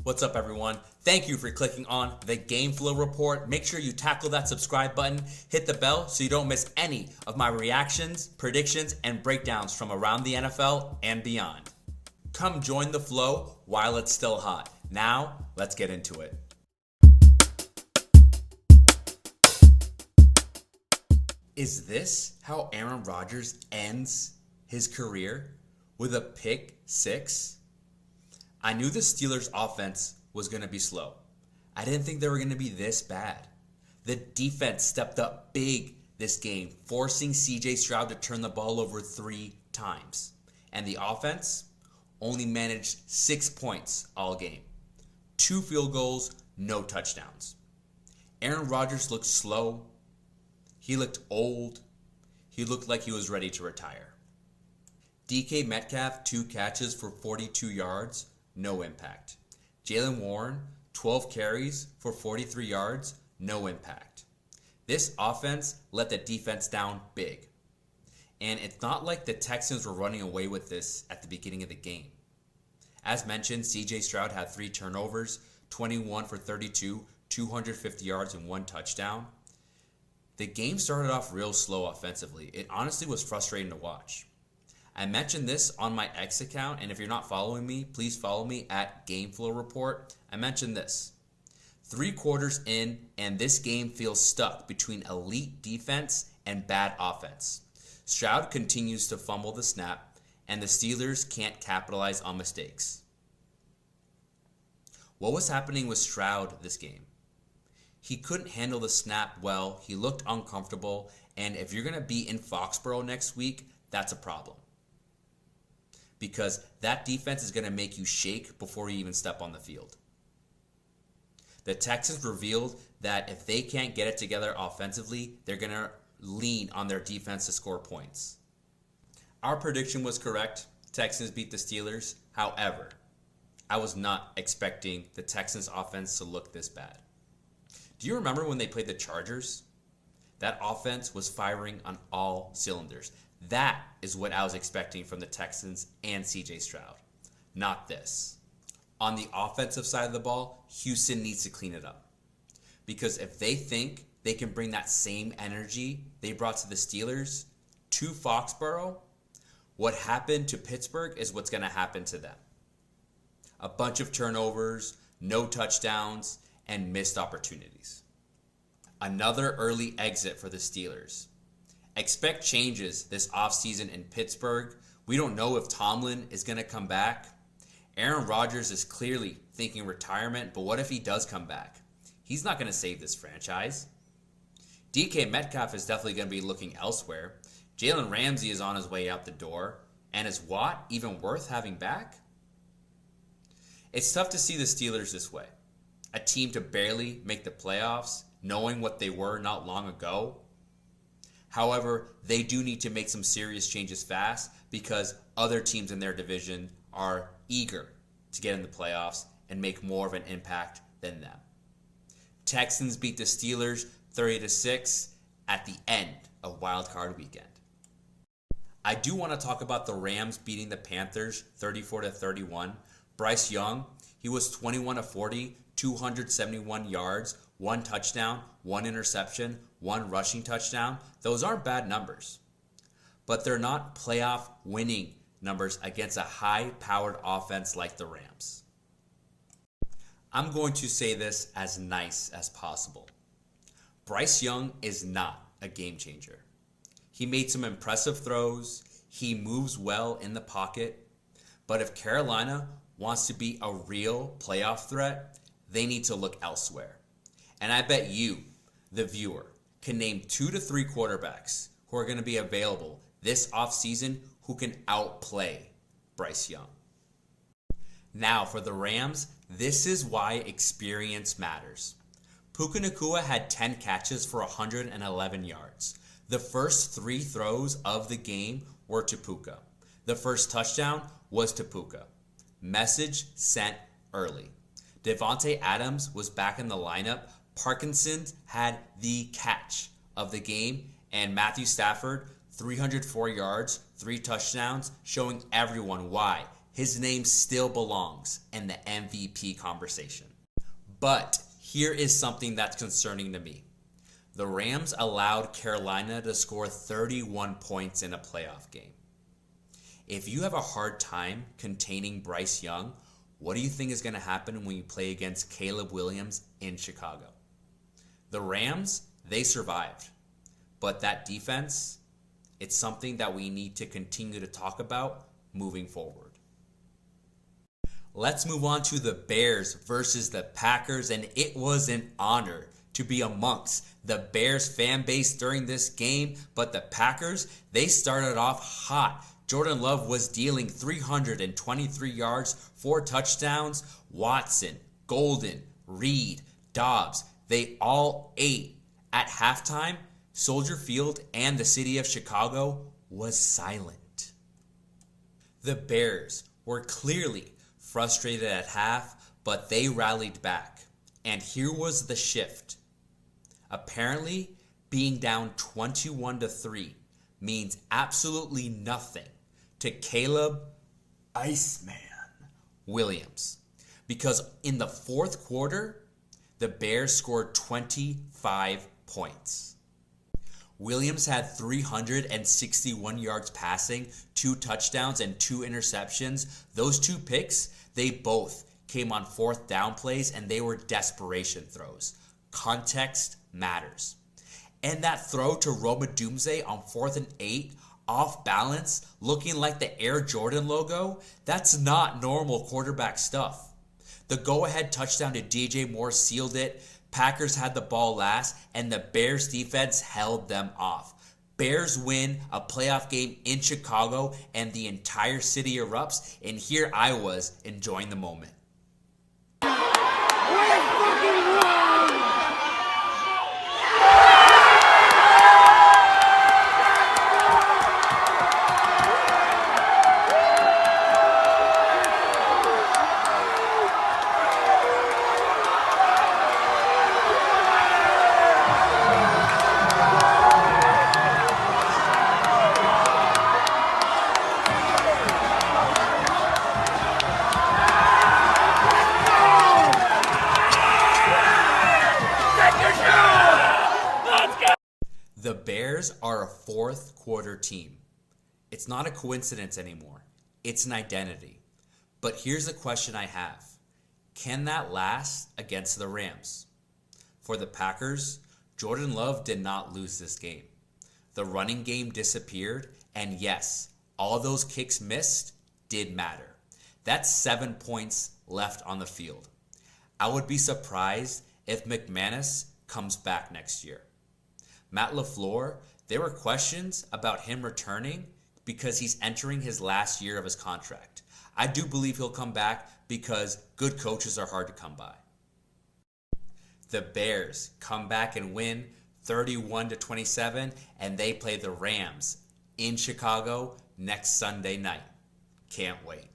What's up, everyone? Thank you for clicking on the Game Flow Report. Make sure you tackle that subscribe button, hit the bell so you don't miss any of my reactions, predictions, and breakdowns from around the NFL and beyond. Come join the flow while it's still hot. Now, let's get into it. Is this how Aaron Rodgers ends his career? With a pick six? I knew the Steelers' offense was going to be slow. I didn't think they were going to be this bad. The defense stepped up big this game, forcing CJ Stroud to turn the ball over 3 times. And the offense only managed 6 points all game. 2 field goals, no touchdowns. Aaron Rodgers looked slow. He looked old. He looked like he was ready to retire. DK Metcalf, 2 catches for 42 yards, no impact. Jaylen Warren, 12 carries for 43 yards, no impact. This offense let the defense down big. And it's not like the Texans were running away with this at the beginning of the game. As mentioned, CJ Stroud had 3 turnovers, 21 for 32, 250 yards, and 1 touchdown. The game started off real slow offensively. It honestly was frustrating to watch. I mentioned this on my X account, and if you're not following me, please follow me at GameFlow Report. I mentioned this. 3 quarters in, and this game feels stuck between elite defense and bad offense. Stroud continues to fumble the snap, and the Steelers can't capitalize on mistakes. What was happening with Stroud this game? He couldn't handle the snap well, he looked uncomfortable, and if you're going to be in Foxborough next week, that's a problem. Because that defense is going to make you shake before you even step on the field. The Texans revealed that if they can't get it together offensively, they're going to lean on their defense to score points. Our prediction was correct. Texans beat the Steelers. However, I was not expecting the Texans offense to look this bad. Do you remember when they played the Chargers? That offense was firing on all cylinders. That is what I was expecting from the Texans and CJ Stroud. Not this. On the offensive side of the ball, Houston needs to clean it up. Because if they think they can bring that same energy they brought to the Steelers to Foxborough, what happened to Pittsburgh is what's going to happen to them. A bunch of turnovers, no touchdowns, and missed opportunities. Another early exit for the Steelers. Expect changes this offseason in Pittsburgh. We don't know if Tomlin is going to come back. Aaron Rodgers is clearly thinking retirement, but what if he does come back? He's not going to save this franchise. DK Metcalf is definitely going to be looking elsewhere. Jalen Ramsey is on his way out the door. And is Watt even worth having back? It's tough to see the Steelers this way. A team to barely make the playoffs, knowing what they were not long ago. However, they do need to make some serious changes fast because other teams in their division are eager to get in the playoffs and make more of an impact than them. Texans beat the Steelers 30-6 at the end of Wild Card Weekend. I do want to talk about the Rams beating the Panthers 34-31. Bryce Young, he was 21 of 40, 271 yards, 1 touchdown, 1 interception, 1 rushing touchdown. Those aren't bad numbers. But they're not playoff winning numbers against a high-powered offense like the Rams. I'm going to say this as nice as possible. Bryce Young is not a game changer. He made some impressive throws. He moves well in the pocket. But if Carolina wants to be a real playoff threat, they need to look elsewhere. And I bet you, the viewer, can name 2 to 3 quarterbacks who are going to be available this offseason who can outplay Bryce Young. Now for the Rams, this is why experience matters. Puka Nacua had 10 catches for 111 yards. The first 3 throws of the game were to Puka. The first touchdown was to Puka. Message sent early. Devontae Adams was back in the lineup. Parkinson had the catch of the game. And Matthew Stafford, 304 yards, 3 touchdowns, showing everyone why his name still belongs in the MVP conversation. But here is something that's concerning to me. The Rams allowed Carolina to score 31 points in a playoff game. If you have a hard time containing Bryce Young, what do you think is going to happen when you play against Caleb Williams in Chicago? The Rams, they survived. But that defense, it's something that we need to continue to talk about moving forward. Let's move on to the Bears versus the Packers, and it was an honor to be amongst the Bears fan base during this game, but the Packers, they started off hot. Jordan Love was dealing 323 yards, 4 touchdowns. Watson, Golden, Reed, Dobbs, they all ate. At halftime, Soldier Field and the city of Chicago was silent. The Bears were clearly frustrated at half, but they rallied back. And here was the shift. Apparently, being down 21-3 means absolutely nothing to Caleb Iceman Williams. Because in the fourth quarter, the Bears scored 25 points. Williams had 361 yards passing, 2 touchdowns, and 2 interceptions. Those 2 picks, they both came on fourth down plays, and they were desperation throws. Context matters. And that throw to Roma Dumze on 4th and 8, off balance, looking like the Air Jordan logo, that's not normal quarterback stuff. The go-ahead touchdown to DJ Moore sealed it. Packers had the ball last, and the Bears defense held them off. Bears win a playoff game in Chicago, and the entire city erupts, and here I was enjoying the moment. The Bears are a fourth quarter team. It's not a coincidence anymore. It's an identity. But here's a question I have. Can that last against the Rams? For the Packers, Jordan Love did not lose this game. The running game disappeared, and yes, all those kicks missed did matter. That's 7 points left on the field. I would be surprised if McManus comes back next year. Matt LaFleur, there were questions about him returning because he's entering his last year of his contract. I do believe he'll come back because good coaches are hard to come by. The Bears come back and win 31-27, and they play the Rams in Chicago next Sunday night. Can't wait.